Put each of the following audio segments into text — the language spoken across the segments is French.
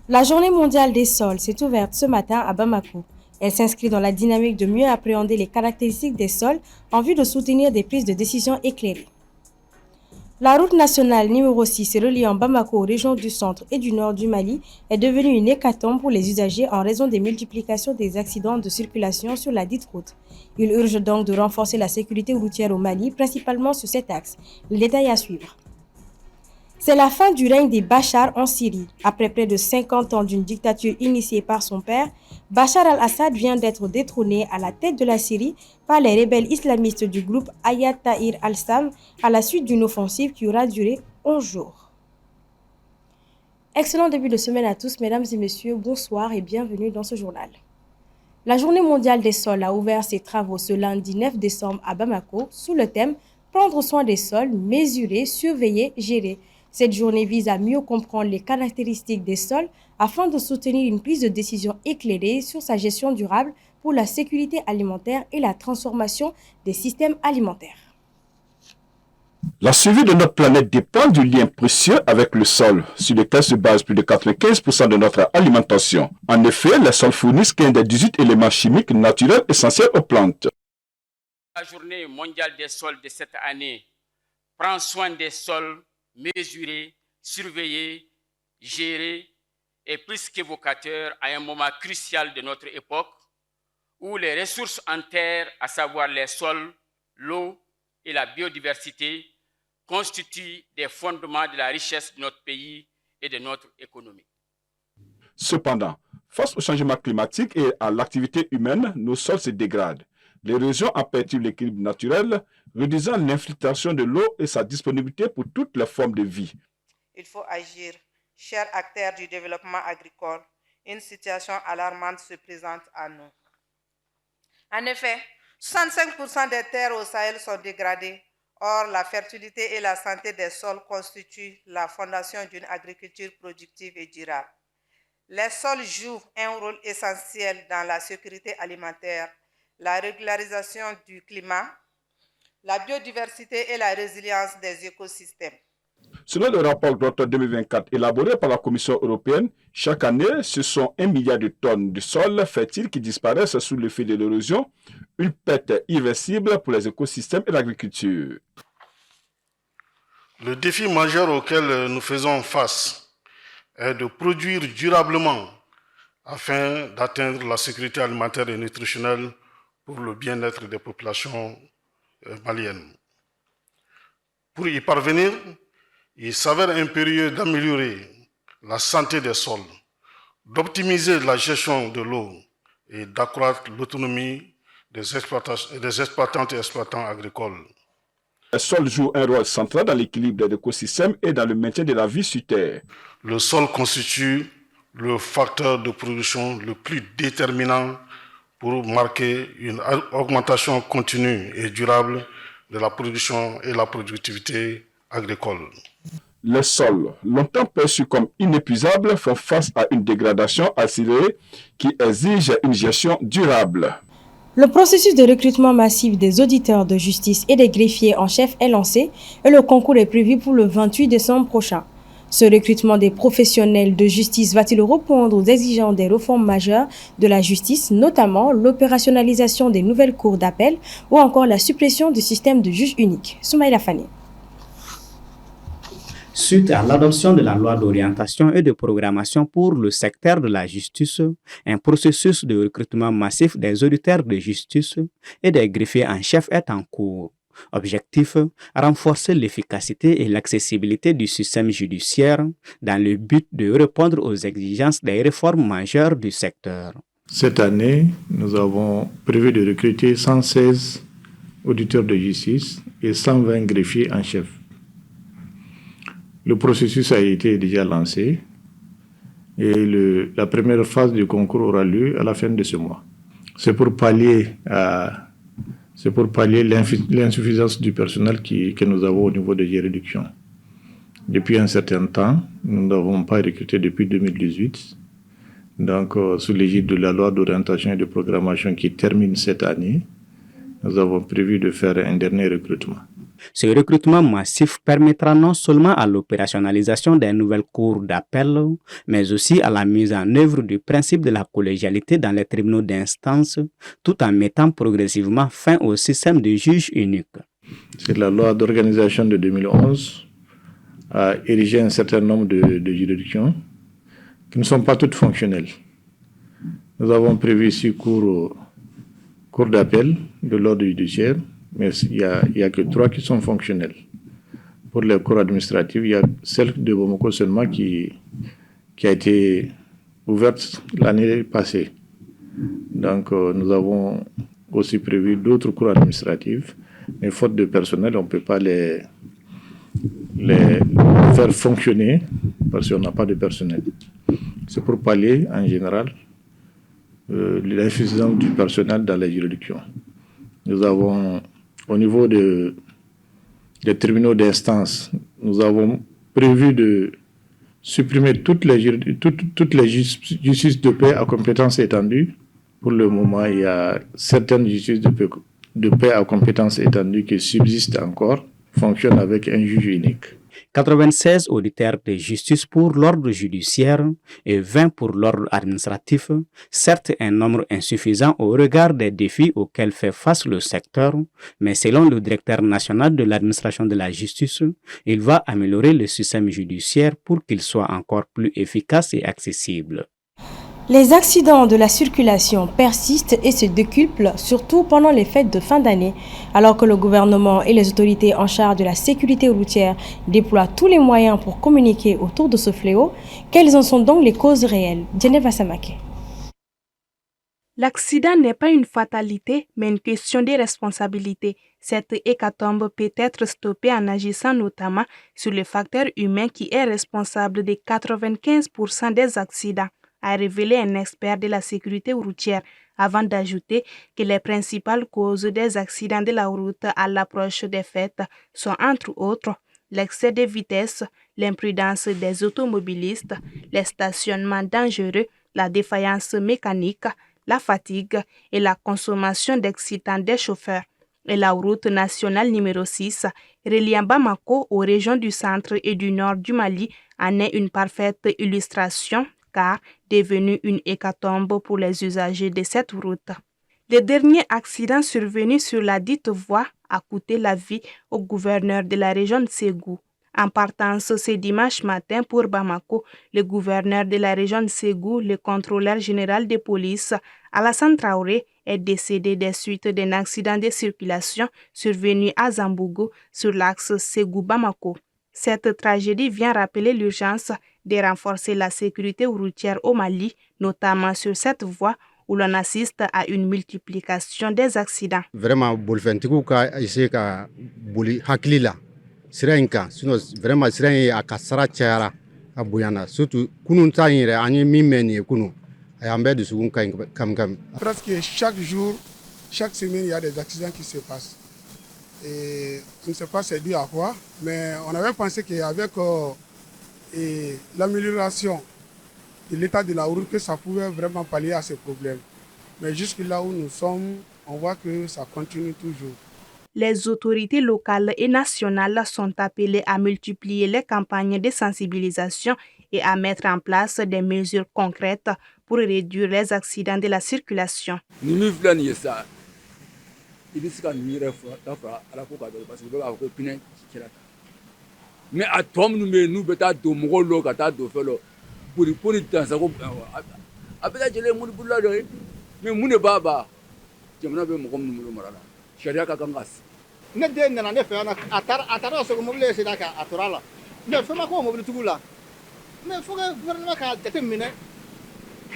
La Journée mondiale des sols s'est ouverte ce matin à Bamako. Elle s'inscrit dans la dynamique de mieux appréhender les caractéristiques des sols en vue de soutenir des prises de décision éclairées. La route nationale numéro 6 reliant Bamako aux régions du centre et du nord du Mali est devenue une hécatombe pour les usagers en raison des multiplications des accidents de circulation sur la dite route. Il urge donc de renforcer la sécurité routière au Mali, principalement sur cet axe. Le détail à suivre. C'est la fin du règne des Bachar en Syrie. Après près de 50 ans d'une dictature initiée par son père, Bachar al-Assad vient d'être détrôné à la tête de la Syrie par les rebelles islamistes du groupe Hayat Tahrir al-Sham à la suite d'une offensive qui aura duré 11 jours. Excellent début de semaine à tous, mesdames et messieurs, bonsoir et bienvenue dans ce journal. La Journée mondiale des sols a ouvert ses travaux ce lundi 9 décembre à Bamako sous le thème « Prendre soin des sols, mesurer, surveiller, gérer ». Cette journée vise à mieux comprendre les caractéristiques des sols afin de soutenir une prise de décision éclairée sur sa gestion durable pour la sécurité alimentaire et la transformation des systèmes alimentaires. La survie de notre planète dépend du lien précieux avec le sol, sur lequel se base plus de 95% de notre alimentation. En effet, les sols fournissent qu'un des 18 éléments chimiques naturels essentiels aux plantes. La journée mondiale des sols de cette année prend soin des sols, mesurer, surveiller, gérer est plus qu'évocateur à un moment crucial de notre époque où les ressources en terre, à savoir les sols, l'eau et la biodiversité, constituent des fondements de la richesse de notre pays et de notre économie. Cependant, face au changement climatique et à l'activité humaine, nos sols se dégradent. L'érosion en perturbe l'équilibre naturel, réduisant l'infiltration de l'eau et sa disponibilité pour toutes les formes de vie. Il faut agir. Chers acteurs du développement agricole, une situation alarmante se présente à nous. En effet, 65% des terres au Sahel sont dégradées. Or, la fertilité et la santé des sols constituent la fondation d'une agriculture productive et durable. Les sols jouent un rôle essentiel dans la sécurité alimentaire, la régularisation du climat, la biodiversité et la résilience des écosystèmes. Selon le rapport d'octobre 2024 élaboré par la Commission européenne, chaque année, ce sont 1 milliard de tonnes de sols fertiles qui disparaissent sous l'effet de l'érosion, une perte irréversible pour les écosystèmes et l'agriculture. Le défi majeur auquel nous faisons face est de produire durablement afin d'atteindre la sécurité alimentaire et nutritionnelle pour le bien-être des populations maliennes. Pour y parvenir, il s'avère impérieux d'améliorer la santé des sols, d'optimiser la gestion de l'eau et d'accroître l'autonomie des exploitantes et exploitants agricoles. Les sols jouent un rôle central dans l'équilibre des écosystèmes et dans le maintien de la vie sur Terre. Le sol constitue le facteur de production le plus déterminant pour marquer une augmentation continue et durable de la production et la productivité agricole. Les sols, longtemps perçus comme inépuisables, font face à une dégradation accélérée qui exige une gestion durable. Le processus de recrutement massif des auditeurs de justice et des greffiers en chef est lancé et le concours est prévu pour le 28 décembre prochain. Ce recrutement des professionnels de justice va-t-il répondre aux exigences des réformes majeures de la justice, notamment l'opérationnalisation des nouvelles cours d'appel ou encore la suppression du système de juge unique? Soumaïla Fani. Suite à l'adoption de la loi d'orientation et de programmation pour le secteur de la justice, un processus de recrutement massif des auditeurs de justice et des greffiers en chef est en cours. Objectif, renforcer l'efficacité et l'accessibilité du système judiciaire dans le but de répondre aux exigences des réformes majeures du secteur. Cette année, nous avons prévu de recruter 116 auditeurs de justice et 120 greffiers en chef. Le processus a été déjà lancé et la première phase du concours aura lieu à la fin de ce mois. C'est pour pallier l'insuffisance du personnel que nous avons au niveau des juridictions. depuis un certain temps. Nous n'avons pas recruté depuis 2018. Donc, sous l'égide de la loi d'orientation et de programmation qui termine cette année, nous avons prévu de faire un dernier recrutement. Ce recrutement massif permettra non seulement à l'opérationnalisation des nouvelles cours d'appel, mais aussi à la mise en œuvre du principe de la collégialité dans les tribunaux d'instance, tout en mettant progressivement fin au système de juge unique. C'est la loi d'organisation de 2011 a érigé un certain nombre de juridictions qui ne sont pas toutes fonctionnelles. Nous avons prévu ici cours d'appel de l'ordre judiciaire, mais il n'y a que 3 qui sont fonctionnels. Pour les cours administratifs, il y a celle de Bamako seulement qui a été ouverte l'année passée. Donc, nous avons aussi prévu d'autres cours administratifs, mais faute de personnel, on ne peut pas les faire fonctionner parce qu'on n'a pas de personnel. C'est pour pallier, en général, l'insuffisance du personnel dans les juridictions. Nous avons, au niveau des tribunaux d'instance, nous avons prévu de supprimer toutes les justices de paix à compétence étendue. Pour le moment, il y a certaines justices de paix à compétence étendue qui subsistent encore, fonctionnent avec un juge unique. 96 auditeurs de justice pour l'ordre judiciaire et 20 pour l'ordre administratif, certes un nombre insuffisant au regard des défis auxquels fait face le secteur, mais selon le directeur national de l'administration de la justice, il va améliorer le système judiciaire pour qu'il soit encore plus efficace et accessible. Les accidents de la circulation persistent et se décuplent, surtout pendant les fêtes de fin d'année. Alors que le gouvernement et les autorités en charge de la sécurité routière déploient tous les moyens pour communiquer autour de ce fléau, quelles en sont donc les causes réelles? Djeneva Samake. L'accident n'est pas une fatalité, mais une question de responsabilité. Cette hécatombe peut être stoppée en agissant notamment sur le facteur humain qui est responsable de 95% des accidents, a révélé un expert de la sécurité routière, avant d'ajouter que les principales causes des accidents de la route à l'approche des fêtes sont entre autres l'excès de vitesse, l'imprudence des automobilistes, les stationnements dangereux, la défaillance mécanique, la fatigue et la consommation d'excitants des chauffeurs. Et la route nationale numéro 6, reliant Bamako aux régions du centre et du nord du Mali, en est une parfaite illustration, car devenue une hécatombe pour les usagers de cette route. Le dernier accident survenu sur la dite voie a coûté la vie au gouverneur de la région de Ségou. En partance ce dimanche matin pour Bamako, le gouverneur de la région de Ségou, le contrôleur général de police, Alassane Traoré, est décédé des suites d'un accident de circulation survenu à Zambougou sur l'axe Ségou-Bamako. Cette tragédie vient rappeler l'urgence de renforcer la sécurité routière au Mali, notamment sur cette voie où l'on assiste à une multiplication des accidents. Vraiment, bolfentigu ka essayer ka boli hakili la sira in kan sinon vraiment sira in a ka sara cayara a bonyana surtout kunun ta in yɛrɛ an ye min mɛn nin ye kunu a y'an bɛɛ dusukun ka ɲi kam. Presque chaque jour, chaque semaine, il y a des accidents qui se passent. Et je ne sais pas c'est dû à quoi, mais on avait pensé qu'avec l'amélioration de l'état de la route, que ça pouvait vraiment pallier à ces problèmes. Mais jusque là où nous sommes, on voit que ça continue toujours. Les autorités locales et nationales sont appelées à multiplier les campagnes de sensibilisation et à mettre en place des mesures concrètes pour réduire les accidents de la circulation. Mais à tom nous beta do molo kata do felo pour dansa ko abeta jele mun bulla do mais mun baba jamana be mo kom numéro marala sharia ka kangas ne de nana ne fe ana atara so ko mobile se daka atorala ne fe ma ko mobile tugula mais faut que gouvernement ka déterminer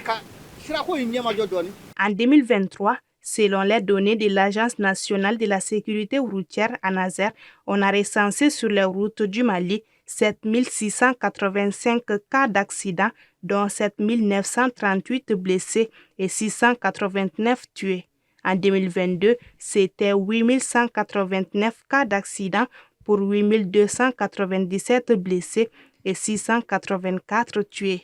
ka sira ko nyama jodoni. En 2023, selon les données de l'Agence nationale de la sécurité routière ANASER, on a recensé sur les routes du Mali 7685 cas d'accidents, dont 7938 blessés et 689 tués. En 2022, c'était 8189 cas d'accidents pour 8297 blessés et 684 tués.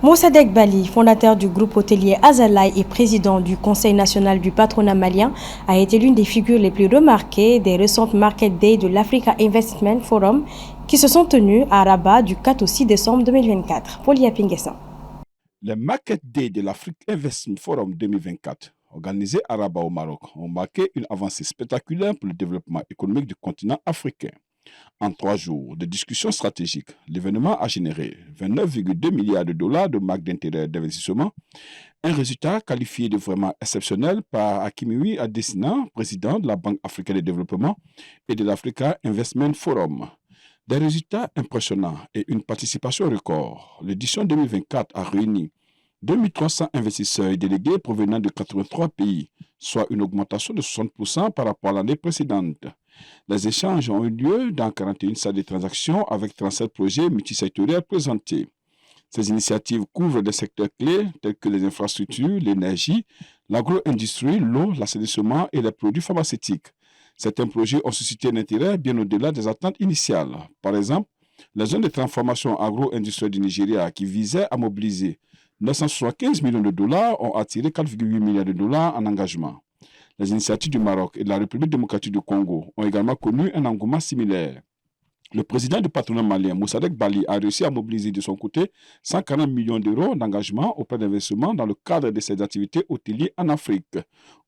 Moussadek Bali, fondateur du groupe hôtelier Azalai et président du Conseil national du patronat malien, a été l'une des figures les plus remarquées des récentes Market Day de l'Africa Investment Forum qui se sont tenues à Rabat du 4 au 6 décembre 2024. Paulia Pinguessan. Les Market Day de l'Africa Investment Forum 2024, organisés à Rabat au Maroc, ont marqué une avancée spectaculaire pour le développement économique du continent africain. En 3 jours de discussions stratégiques, l'événement a généré 29,2 milliards de dollars de marque d'intérêt d'investissement, un résultat qualifié de vraiment exceptionnel par Hakimiwi Adesina, président de la Banque africaine de développement et de l'Africa Investment Forum. Des résultats impressionnants et une participation record. L'édition 2024 a réuni 2300 investisseurs et délégués provenant de 83 pays, soit une augmentation de 60% par rapport à l'année précédente. Les échanges ont eu lieu dans 41 salles de transactions avec 37 projets multisectoriels présentés. Ces initiatives couvrent des secteurs clés tels que les infrastructures, l'énergie, l'agro-industrie, l'eau, l'assainissement et les produits pharmaceutiques. Certains projets ont suscité un intérêt bien au-delà des attentes initiales. Par exemple, la zone de transformation agro-industrielle du Nigeria qui visait à mobiliser 975 millions de dollars ont attiré 4,8 milliards de dollars en engagement. Les initiatives du Maroc et de la République démocratique du Congo ont également connu un engouement similaire. Le président du patronat malien, Moussadek Bali, a réussi à mobiliser de son côté 140 millions d'euros d'engagement auprès d'investissements dans le cadre de ses activités hôtelières en Afrique.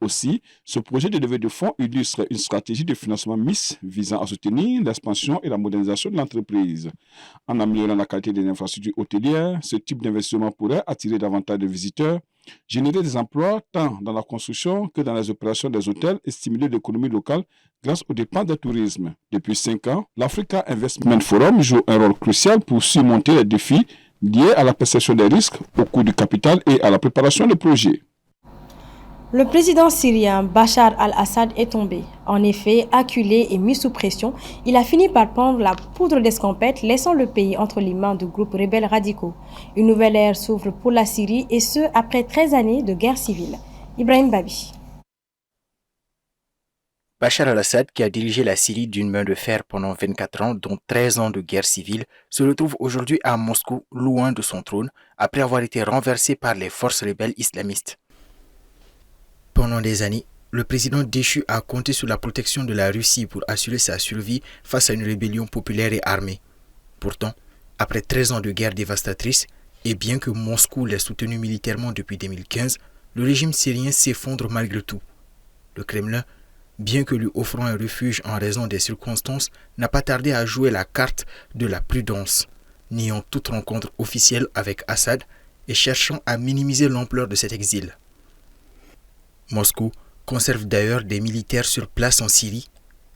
Aussi, ce projet de levée de fonds illustre une stratégie de financement mixte visant à soutenir l'expansion et la modernisation de l'entreprise. En améliorant la qualité des infrastructures hôtelières, ce type d'investissement pourrait attirer davantage de visiteurs, générer des emplois tant dans la construction que dans les opérations des hôtels et stimuler l'économie locale grâce aux dépenses de tourisme. Depuis 5 ans, l'Africa Investment Forum joue un rôle crucial pour surmonter les défis liés à la perception des risques, au coût du capital et à la préparation des projets. Le président syrien Bachar al-Assad est tombé. En effet, acculé et mis sous pression, il a fini par prendre la poudre d'escampette, laissant le pays entre les mains de groupes rebelles radicaux. Une nouvelle ère s'ouvre pour la Syrie et ce, après 13 années de guerre civile. Ibrahim Babi. Bachar al-Assad, qui a dirigé la Syrie d'une main de fer pendant 24 ans, dont 13 ans de guerre civile, se retrouve aujourd'hui à Moscou, loin de son trône, après avoir été renversé par les forces rebelles islamistes. Pendant des années, le président déchu a compté sur la protection de la Russie pour assurer sa survie face à une rébellion populaire et armée. Pourtant, après 13 ans de guerre dévastatrice, et bien que Moscou l'ait soutenu militairement depuis 2015, le régime syrien s'effondre malgré tout. Le Kremlin, bien que lui offrant un refuge en raison des circonstances, n'a pas tardé à jouer la carte de la prudence, niant toute rencontre officielle avec Assad et cherchant à minimiser l'ampleur de cet exil. Moscou conserve d'ailleurs des militaires sur place en Syrie.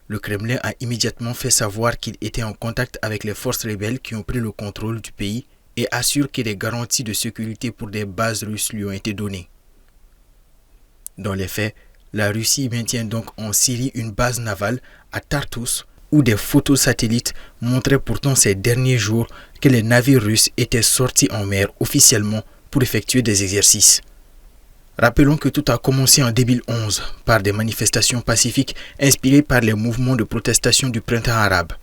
Le Kremlin a immédiatement fait savoir qu'il était en contact avec les forces rebelles qui ont pris le contrôle du pays et assure que des garanties de sécurité pour des bases russes lui ont été données. Dans les faits, la Russie maintient donc en Syrie une base navale à Tartus où des photos satellites montraient pourtant ces derniers jours que les navires russes étaient sortis en mer officiellement pour effectuer des exercices. Rappelons que tout a commencé en 2011 par des manifestations pacifiques inspirées par les mouvements de protestation du printemps arabe.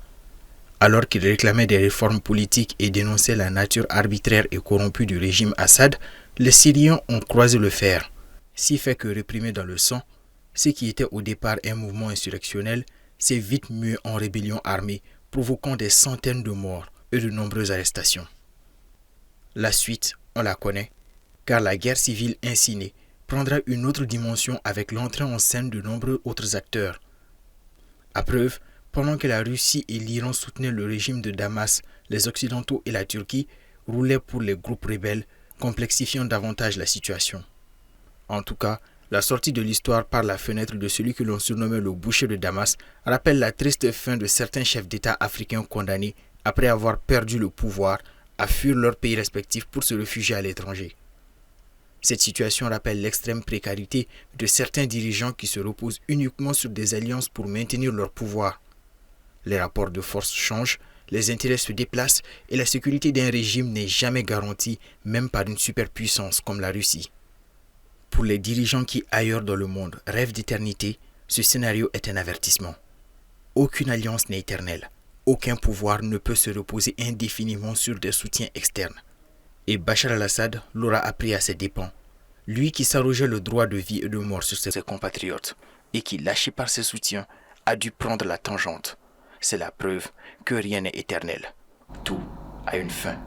Alors qu'ils réclamaient des réformes politiques et dénonçaient la nature arbitraire et corrompue du régime Assad, les Syriens ont croisé le fer, si fait que réprimé dans le sang, ce qui était au départ un mouvement insurrectionnel s'est vite mué en rébellion armée, provoquant des centaines de morts et de nombreuses arrestations. La suite, on la connaît, car la guerre civile ainsi née prendra une autre dimension avec l'entrée en scène de nombreux autres acteurs. À preuve, pendant que la Russie et l'Iran soutenaient le régime de Damas, les Occidentaux et la Turquie roulaient pour les groupes rebelles, complexifiant davantage la situation. En tout cas, la sortie de l'histoire par la fenêtre de celui que l'on surnommait le boucher de Damas rappelle la triste fin de certains chefs d'État africains condamnés, après avoir perdu le pouvoir, à fuir leur pays respectif pour se réfugier à l'étranger. Cette situation rappelle l'extrême précarité de certains dirigeants qui se reposent uniquement sur des alliances pour maintenir leur pouvoir. Les rapports de force changent, les intérêts se déplacent et la sécurité d'un régime n'est jamais garantie, même par une superpuissance comme la Russie. Pour les dirigeants qui, ailleurs dans le monde, rêvent d'éternité, ce scénario est un avertissement. Aucune alliance n'est éternelle. Aucun pouvoir ne peut se reposer indéfiniment sur des soutiens externes. Et Bachar al-Assad l'aura appris à ses dépens. Lui qui s'arrogeait le droit de vie et de mort sur ses compatriotes et qui, lâché par ses soutiens, a dû prendre la tangente. C'est la preuve que rien n'est éternel. Tout a une fin.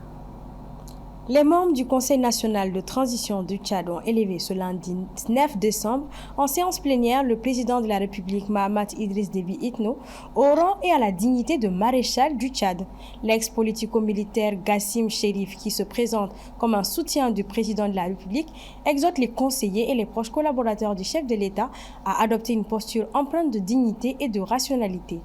Les membres du Conseil national de transition du Tchad ont élevé ce lundi 9 décembre en séance plénière le président de la République Mahamat Idriss Déby Itno au rang et à la dignité de maréchal du Tchad. L'ex-politico-militaire Gassim Chérif, qui se présente comme un soutien du président de la République, exhorte les conseillers et les proches collaborateurs du chef de l'État à adopter une posture empreinte de dignité et de rationalité.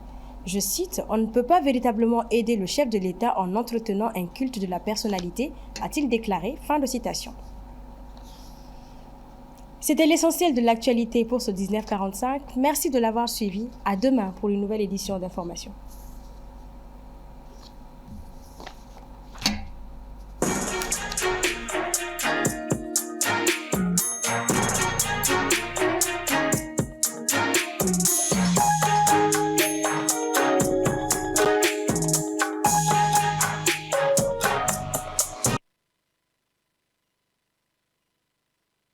Je cite, « On ne peut pas véritablement aider le chef de l'État en entretenant un culte de la personnalité », a-t-il déclaré. Fin de citation. C'était l'essentiel de l'actualité pour ce 1945. Merci de l'avoir suivi. À demain pour une nouvelle édition d'information.